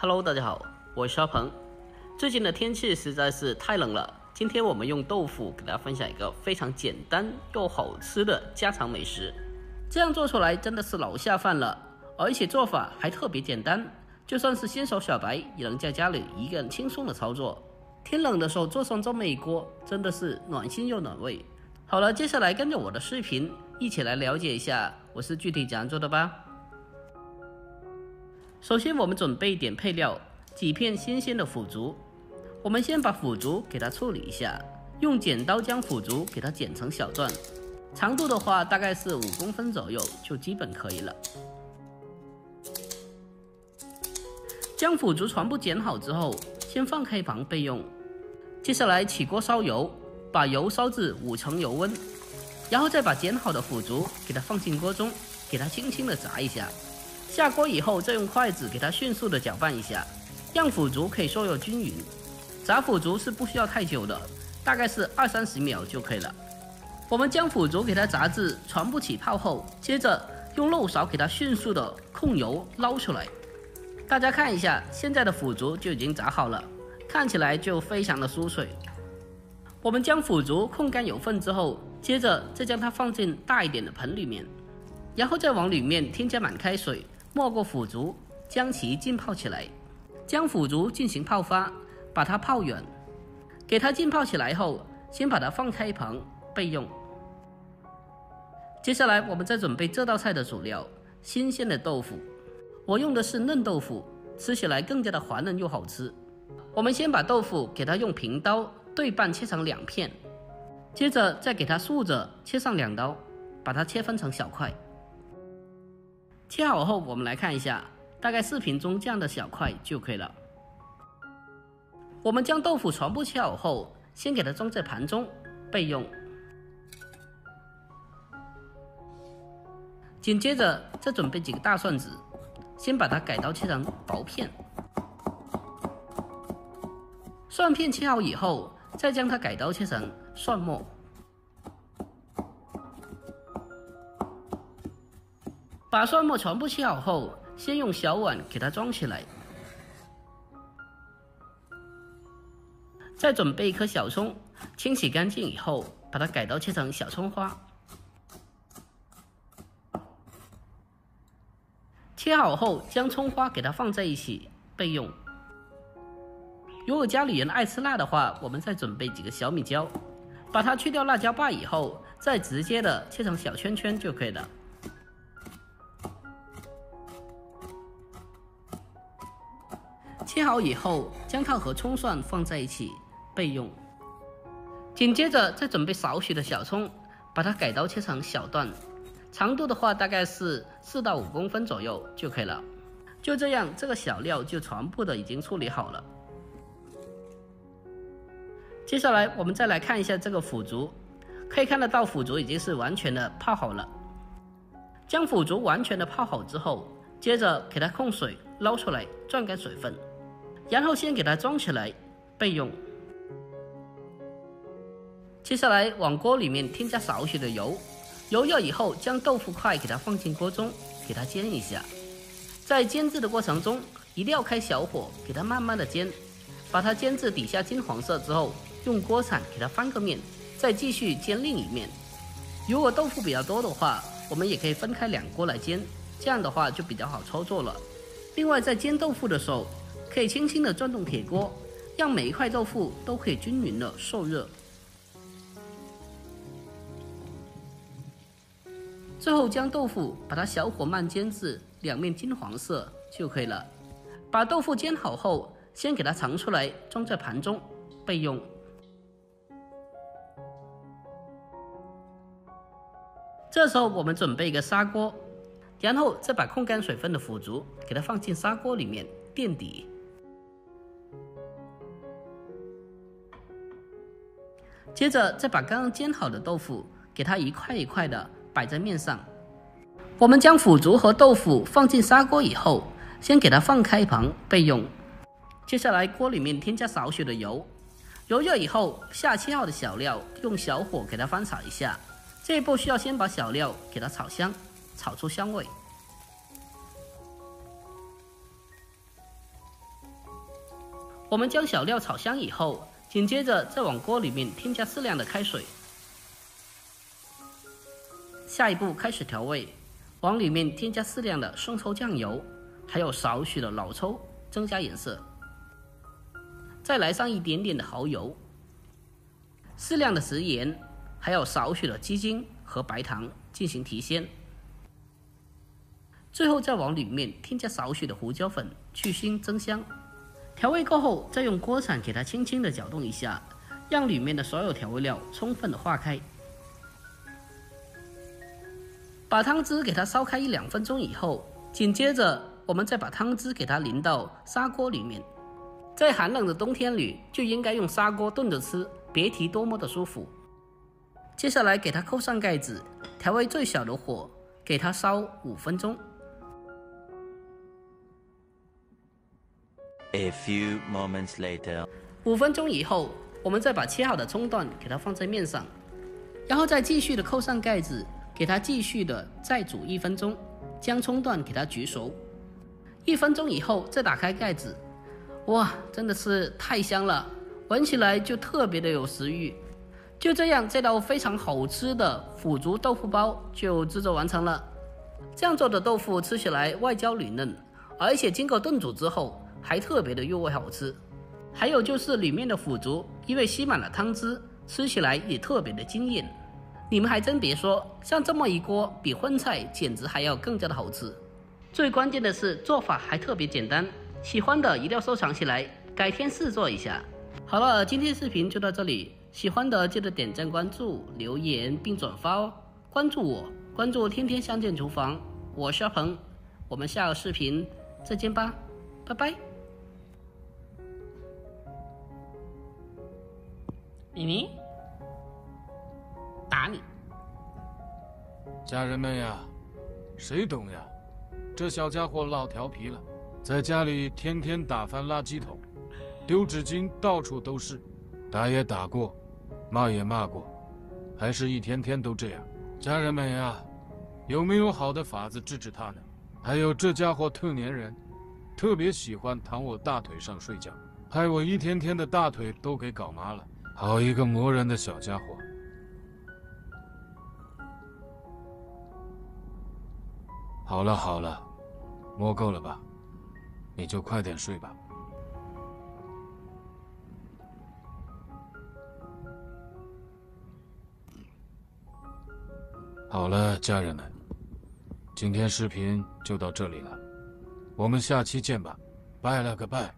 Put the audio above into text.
Hello， 大家好，我是肖鹏。最近的天气实在是太冷了，今天我们用豆腐给大家分享一个非常简单又好吃的家常美食。这样做出来真的是老下饭了，而且做法还特别简单，就算是新手小白也能在家里一个人轻松的操作。天冷的时候做上这么一锅，真的是暖心又暖胃。好了，接下来跟着我的视频一起来了解一下我是具体怎样做的吧。首先我们准备一点配料，几片新鲜的腐竹。我们先把腐竹给它处理一下，用剪刀将腐竹给它剪成小段，长度的话大概是5公分左右就基本可以了。将腐竹全部剪好之后，先放开一旁备用。接下来起锅烧油，把油烧至5成油温，然后再把剪好的腐竹给它放进锅中，给它轻轻的炸一下。下锅以后，再用筷子给它迅速的搅拌一下，让腐竹可以受热均匀。炸腐竹是不需要太久的，大概是20-30秒就可以了。我们将腐竹给它炸至全部起泡后，接着用漏勺给它迅速的控油捞出来。大家看一下，现在的腐竹就已经炸好了，看起来就非常的酥脆。我们将腐竹控干油分之后，接着再将它放进大一点的盆里面，然后再往里面添加满开水，没过腐竹，将其浸泡起来。将腐竹进行泡发，把它泡软。给它浸泡起来后，先把它放开一旁备用。接下来我们再准备这道菜的主料，新鲜的豆腐。我用的是嫩豆腐，吃起来更加的滑嫩又好吃。我们先把豆腐给它用平刀对半切成2片，接着再给它竖着切上2刀，把它切分成小块。切好后，我们来看一下，大概视频中这样的小块就可以了。我们将豆腐全部切好后，先给它装在盘中备用。紧接着再准备几个大蒜子，先把它改刀切成薄片。蒜片切好以后，再将它改刀切成蒜末。把蒜末全部切好后，先用小碗给它装起来。再准备一颗小葱，清洗干净以后，把它改刀切成小葱花。切好后，将葱花给它放在一起备用。如果家里人爱吃辣的话，我们再准备几个小米椒，把它去掉辣椒瓣以后，再直接的切成小圈圈就可以了。切好以后，将它和葱蒜放在一起备用。紧接着再准备少许的小葱，把它改刀切成小段，长度的话大概是4到5公分左右就可以了。就这样，这个小料就全部的已经处理好了。接下来我们再来看一下这个腐竹，可以看得到腐竹已经是完全的泡好了。将腐竹完全的泡好之后，接着给它控水捞出来，攥干水分，然后先给它装起来备用。接下来往锅里面添加少许的油，油热以后，将豆腐块给它放进锅中，给它煎一下。在煎制的过程中，一定要开小火，给它慢慢的煎，把它煎至底下金黄色之后，用锅铲给它翻个面，再继续煎另一面。如果豆腐比较多的话，我们也可以分开2锅来煎，这样的话就比较好操作了。另外，在煎豆腐的时候，可以轻轻的转动铁锅，让每一块豆腐都可以均匀的受热。最后将豆腐把它小火慢煎至2面金黄色就可以了。把豆腐煎好后，先给它盛出来，装在盘中备用。这时候我们准备一个砂锅，然后再把控干水分的腐竹给它放进砂锅里面垫底。接着再把刚刚煎好的豆腐给它一块一块的摆在面上。我们将腐竹和豆腐放进砂锅以后，先给它放开一旁备用。接下来锅里面添加少许的油，油热以后，下切好的小料用小火给它翻炒一下。这一步需要先把小料给它炒香，炒出香味。我们将小料炒香以后，紧接着再往锅里面添加适量的开水。下一步开始调味，往里面添加适量的生抽酱油，还有少许的老抽，增加颜色。再来上一点点的蚝油，适量的食盐，还有少许的鸡精和白糖进行提鲜。最后再往里面添加少许的胡椒粉，去腥增香。调味过后，再用锅铲给它轻轻的搅动一下，让里面的所有调味料充分的化开。把汤汁给它烧开1-2分钟以后，紧接着我们再把汤汁给它淋到砂锅里面。在寒冷的冬天里，就应该用砂锅炖着吃，别提多么的舒服。接下来给它扣上盖子，调为最小的火，给它烧5分钟。A few moments later. 5分钟以后，我们再把切好的葱段给它放在面上，然后再继续的扣上盖子，给它继续的再煮1分钟，将葱段给它焗熟。1分钟以后再打开盖子，哇，真的是太香了，闻起来就特别的有食欲。就这样，这道非常好吃的腐竹豆腐包就制作完成了。这样做的豆腐吃起来外焦里嫩，而且经过炖煮之后还特别的入味好吃。还有就是里面的腐竹，因为吸满了汤汁，吃起来也特别的惊艳。你们还真别说，像这么一锅比荤菜简直还要更加的好吃。最关键的是做法还特别简单，喜欢的一定要收藏起来，改天试做一下。好了，今天视频就到这里，喜欢的记得点赞、关注、留言并转发哦。关注我，关注天天相见厨房，我是阿鹏，我们下个视频再见吧，拜拜。咪咪，打你！家人们呀，谁懂呀？这小家伙老调皮了，在家里天天打翻垃圾桶，丢纸巾到处都是，打也打过，骂也骂过，还是一天天都这样。家人们呀，有没有好的法子治治他呢？还有这家伙特粘人，特别喜欢躺我大腿上睡觉，害我一天天的大腿都给搞麻了。好一个磨人的小家伙！好了好了，摸够了吧？你就快点睡吧。好了，家人们，今天视频就到这里了，我们下期见吧，拜了个拜。